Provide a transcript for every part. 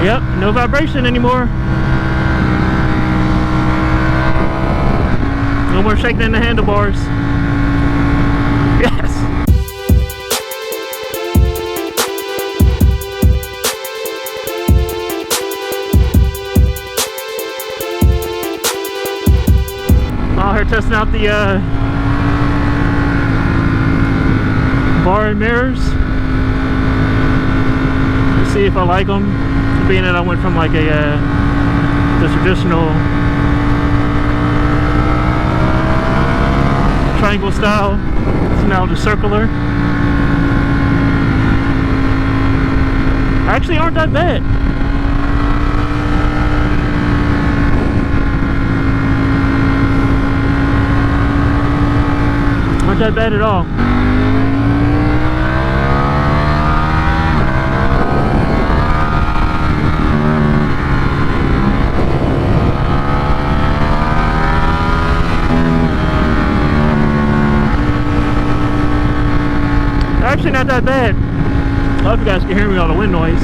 Yep, no vibration anymore. No more shaking in the handlebars. Yes. Out here testing out the bar and mirrors. Let's see if I like them. Being that I went from like a the traditional triangle style to now the circular. Actually aren't that bad. Aren't that bad at all. Actually not that bad. I hope you guys can hear me, all the wind noise.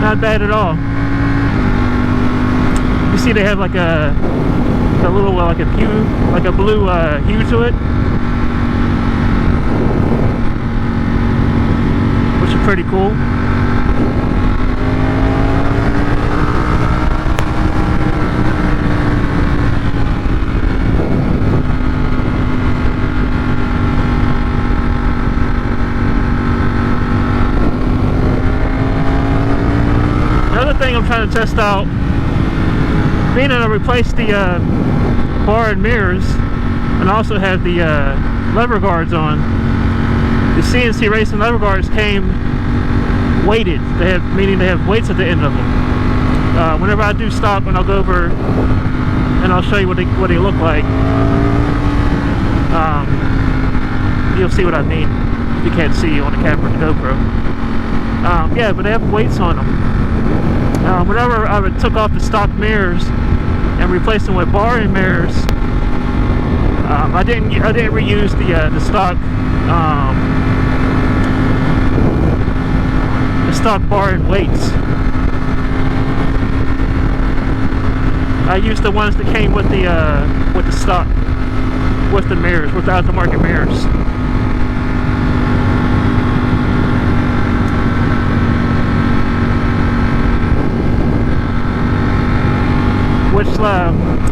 Not bad at all. You see they have like a little like a hue, like a blue hue to it, which is pretty cool. Thing I'm trying to test out, being that I replaced the bar and mirrors and also have the lever guards on. The CNC Racing lever guards came weighted. Meaning they have weights at the end of them. Whenever I do stop, and I'll go over and I'll show you what they look like. You'll see what I mean if you can't see on the camera, the GoPro. Yeah, but they have weights on them. Whenever I took off the stock mirrors and replaced them with bar and mirrors, I didn't reuse the stock bar and weights. I used the ones that came with the stock, with the mirrors, with the aftermarket mirrors.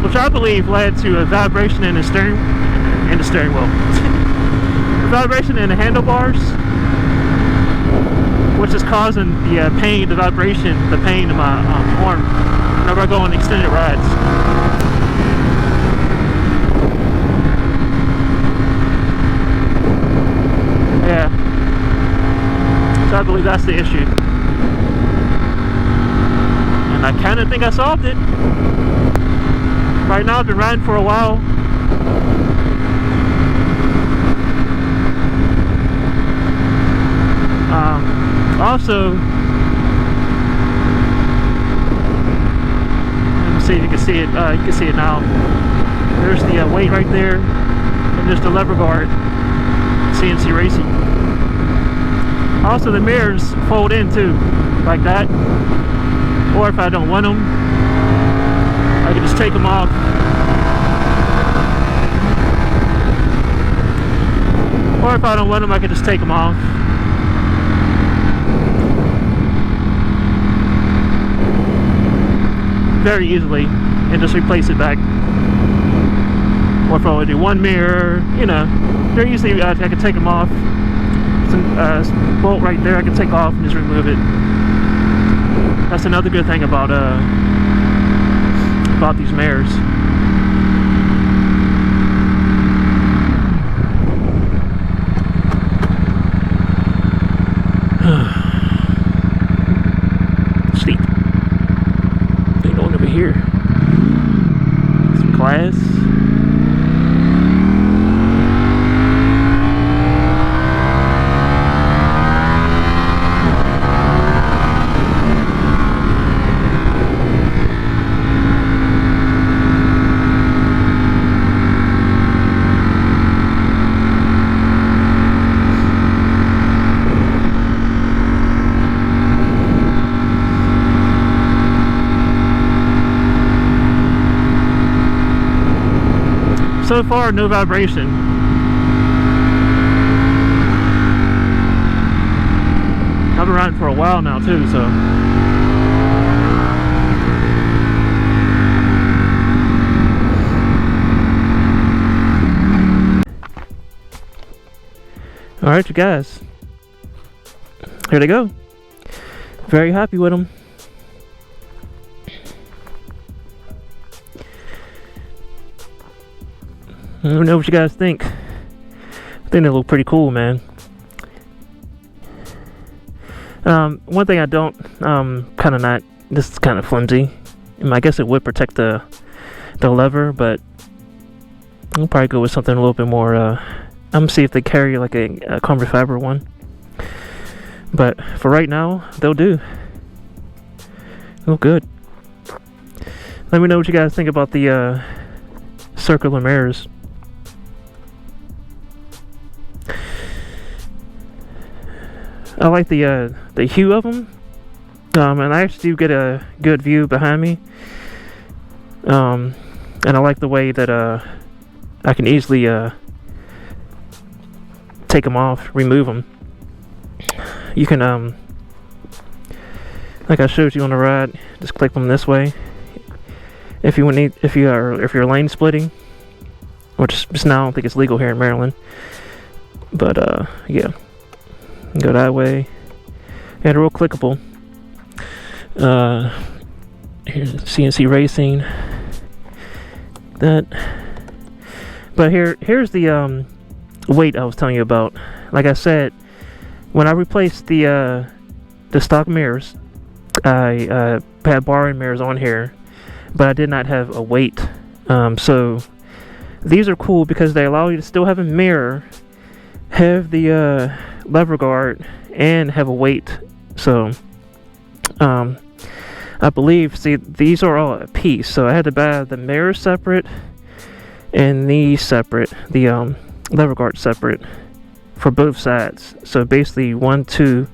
Which I believe led to a vibration in the steering wheel. A vibration in the handlebars, which is causing the pain, the vibration, the pain in my arm whenever I go on extended rides. Yeah. So I believe that's the issue. And I kind of think I solved it. Right now, I've been riding for a while. Also, let me see if you can see it. You can see it now. There's the weight right there, and there's the lever guard. CNC Racing. Also, the mirrors fold in too, like that. Or if I don't want them, I can just take them off. Or if I don't want them, I can just take them off. Very easily, and just replace it back. Or if I would do one mirror, you know, they're easily, I can take them off. There's a bolt right there I can take off and just remove it. That's another good thing about these mirrors. Sleep. They going over here. Some class. so far, no vibration. I've been riding for a while now too, so. Alright, you guys. Here they go. Very happy with them. Let me know what you guys think. I think they look pretty cool, man. One thing I don't, kind of not, this is kind of flimsy. I guess it would protect the lever, but I'll probably go with something a little bit more, I'm gonna see if they carry like a carbon fiber one. But for right now, they'll do. Look good. Let me know what you guys think about the circular mirrors. I like the hue of them, and I actually do get a good view behind me. And I like the way that I can easily take them off, remove them. You can like I showed you on the ride, just click them this way. If you're lane splitting, which just now I don't think it's legal here in Maryland, but yeah. Go that way. Yeah, they're real clickable. Here's CNC Racing. That. But here's the weight I was telling you about. Like I said, when I replaced the stock mirrors, I had borrowing mirrors on here, but I did not have a weight. So these are cool because they allow you to still have a mirror, have the lever guard, and have a weight. So I believe, see, these are all a piece, so I had to buy the mirror separate and these separate, the lever guard separate for both sides. So basically 1, 2,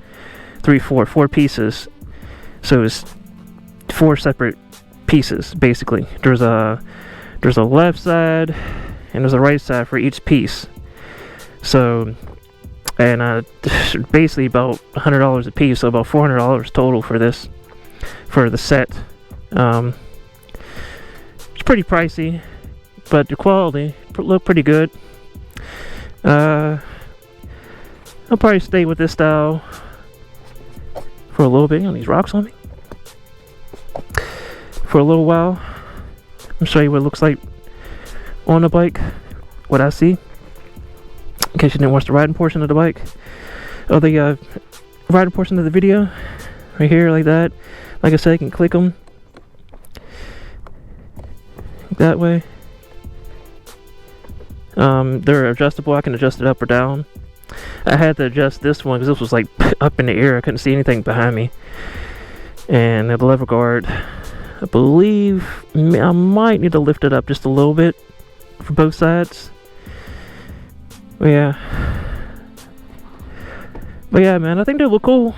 3, 4 pieces. So it's 4 separate pieces basically. There's a left side and there's a right side for each piece. So, and basically about $100 a piece, so about $400 total for this, for the set. It's pretty pricey, but the quality look pretty good. I'll probably stay with this style for a little bit. On these rocks on me for a little while. I'll show you what it looks like on the bike, what I see, in case you didn't watch the riding portion of the bike, or the riding portion of the video, right here, like that. Like I said, you can click them that way. They're adjustable. I can adjust it up or down. I had to adjust this one because this was like up in the air. I couldn't see anything behind me. And the lever guard, I believe I might need to lift it up just a little bit for both sides. But yeah, man, I think they look cool.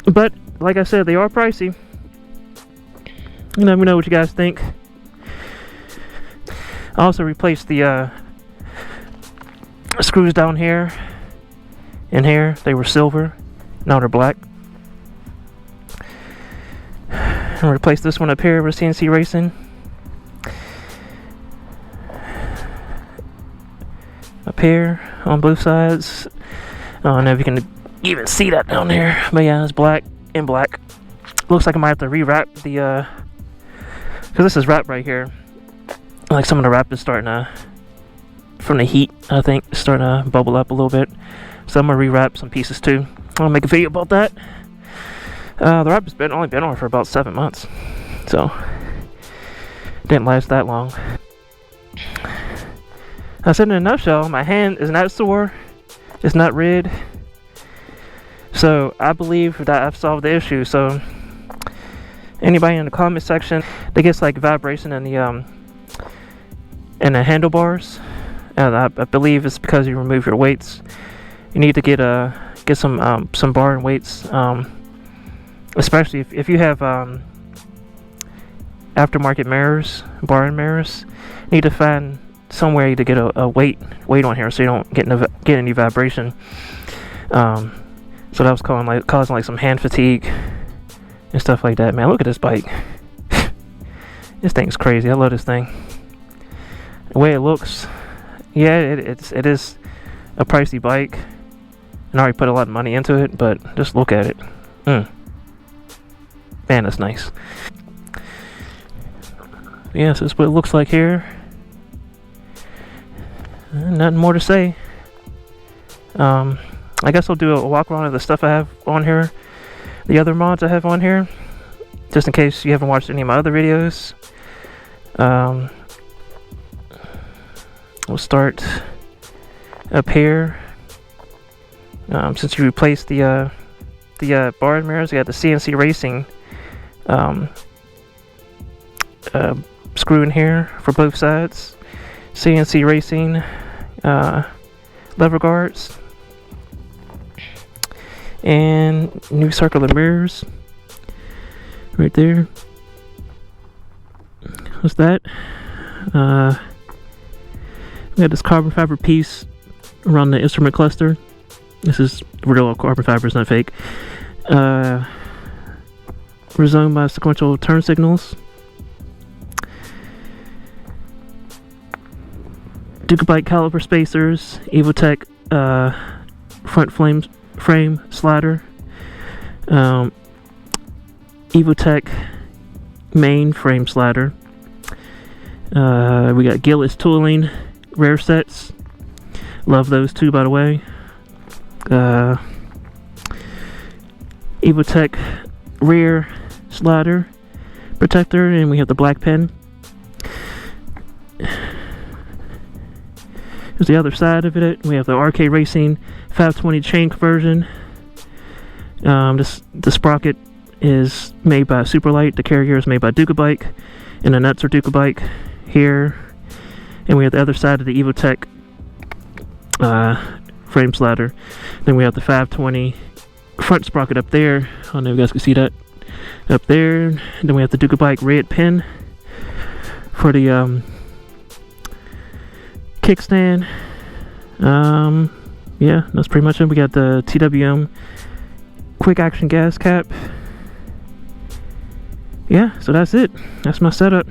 But like I said, they are pricey. Let me know what you guys think. I also replaced the screws down here and here. They were silver, now they're black. And replaced this one up here with CNC Racing. Up here on both sides. I don't know if you can even see that down there, but yeah, it's black and black. Looks like I might have to rewrap the because this is wrapped right here. Like some of the wrap is starting to, from the heat, I think, it's starting to bubble up a little bit. So I'm gonna rewrap some pieces too. I'll make a video about that. The wrap has only been on for about 7 months, so didn't last that long. I said in a nutshell, my hand is not sore, it's not red, so I believe that I've solved the issue. So anybody in the comment section that gets like vibration in the handlebars, and I believe it's because you remove your weights, you need to get some bar and weights, especially if you have aftermarket mirrors, bar and mirrors. You need to find some way to get a weight on here so you don't get any vibration. So that was causing like some hand fatigue and stuff like that. Man, look at this bike. This thing's crazy. I love this thing. The way it looks, yeah, it is a pricey bike, and I already put a lot of money into it. But just look at it. Man, that's nice. Yeah, so that's what it looks like here. Nothing more to say. I guess I'll do a walk around of the stuff I have on here, the other mods I have on here, just in case you haven't watched any of my other videos. We'll start up here. Since you replaced the bar and mirrors, we got the CNC Racing screw in here for both sides. CNC Racing lever guards. And new circular mirrors right there. What's that? We got this carbon fiber piece around the instrument cluster. This is real carbon fiber, it's not fake. Rezoned by sequential turn signals. Ducati caliper spacers. Evotech front frame slider. Evotech main frame slider. We got Gillis tooling rare sets. Love those too, by the way. Evotech rear slider protector, and we have the black pen. Here's the other side of it. We have the RK Racing 520 chain conversion. The sprocket is made by Superlight. The carrier is made by Ducati, and the nuts are Ducati here. And we have the other side of the Evotech frame slider. Then we have the 520 front sprocket up there. I don't know if you guys can see that up there. Then we have the Ducati red pin for the kickstand. Yeah, that's pretty much it. We got the TWM quick action gas cap. Yeah, so that's it. That's my setup.